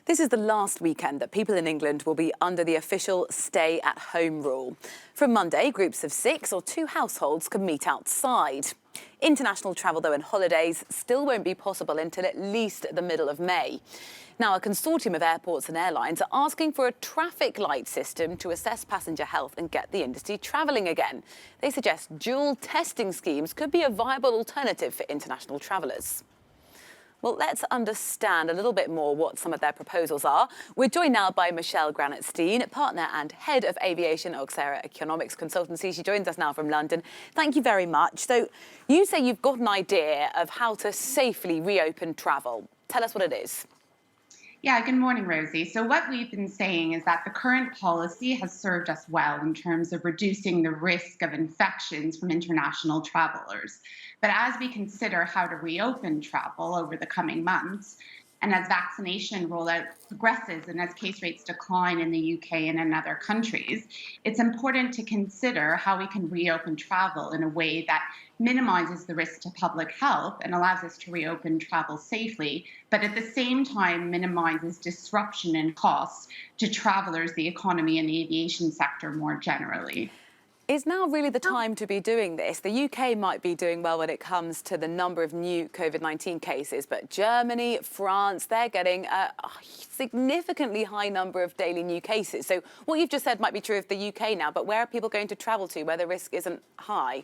This is the last weekend that people in England will be under the official stay-at-home rule. From Monday, groups of 6 or 2 households can meet outside. International travel, though, and holidays still won't be possible until at least the middle of May. Now, a consortium of airports and airlines are asking for a traffic light system to assess passenger health and get the industry travelling again. They suggest dual testing schemes could be a viable alternative for international travellers. Well, let's understand a little bit more what some of their proposals are. We're joined now by Michelle Granat-Steen, partner and head of aviation at Auxerre Economics Consultancy. She joins us now from London. Thank you very much. So you say you've got an idea of how to safely reopen travel. Tell us what it is. Yeah, good morning, Rosie. So what we've been saying is that the current policy has served us well in terms of reducing the risk of infections from international travelers. But as we consider how to reopen travel over the coming months, and as vaccination rollout progresses and as case rates decline in the UK and in other countries, it's important to consider how we can reopen travel in a way that minimizes the risk to public health and allows us to reopen travel safely, but at the same time minimizes disruption and costs to travelers, the economy, and the aviation sector more generally. Is now really the time to be doing this? The UK might be doing well when it comes to the number of new COVID-19 cases, but Germany, France, they're getting a significantly high number of daily new cases. So what you've just said might be true of the UK now, but where are people going to travel to where the risk isn't high?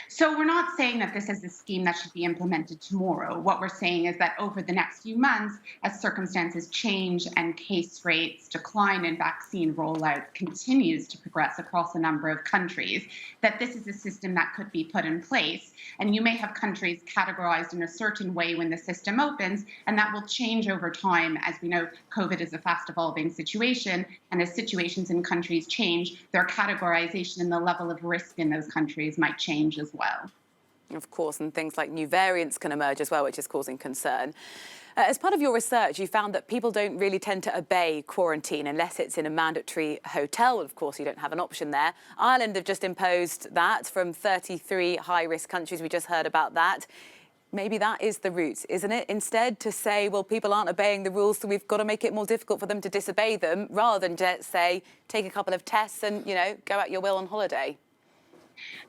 So we're not saying that this is a scheme that should be implemented tomorrow. What we're saying is that over the next few months, as circumstances change and case rates decline and vaccine rollout continues to progress across a number of countries, that this is a system that could be put in place. And you may have countries categorized in a certain way when the system opens, and that will change over time. As we know, COVID is a fast evolving situation, and as situations in countries change, their categorization and the level of risk in those countries might change as well. Of course, and things like new variants can emerge as well, which is causing concern. As part of your research, you found that people don't really tend to obey quarantine unless it's in a mandatory hotel. Of course, you don't have an option there. Ireland have just imposed that from 33 high-risk countries. We just heard about that. Maybe that is the route, isn't it? Instead, to say, well, people aren't obeying the rules, so we've got to make it more difficult for them to disobey them, rather than just say, take a couple of tests and, go at your will on holiday.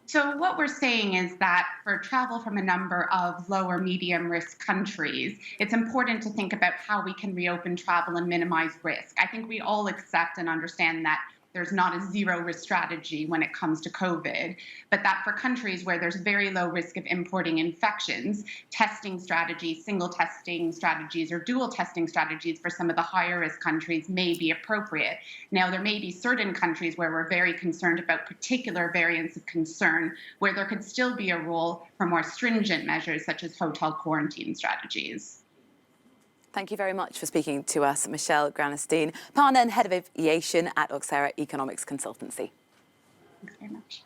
So what we're saying is that for travel from a number of low or medium risk countries, it's important to think about how we can reopen travel and minimize risk. I think we all accept and understand that there's not a zero risk strategy when it comes to COVID, but that for countries where there's very low risk of importing infections, testing strategies, single testing strategies, or dual testing strategies for some of the higher risk countries may be appropriate. Now, there may be certain countries where we're very concerned about particular variants of concern, where there could still be a role for more stringent measures such as hotel quarantine strategies. Thank you very much for speaking to us, Michelle Granat-Steen, partner and head of aviation at Auxerre Economics Consultancy. Thanks very much.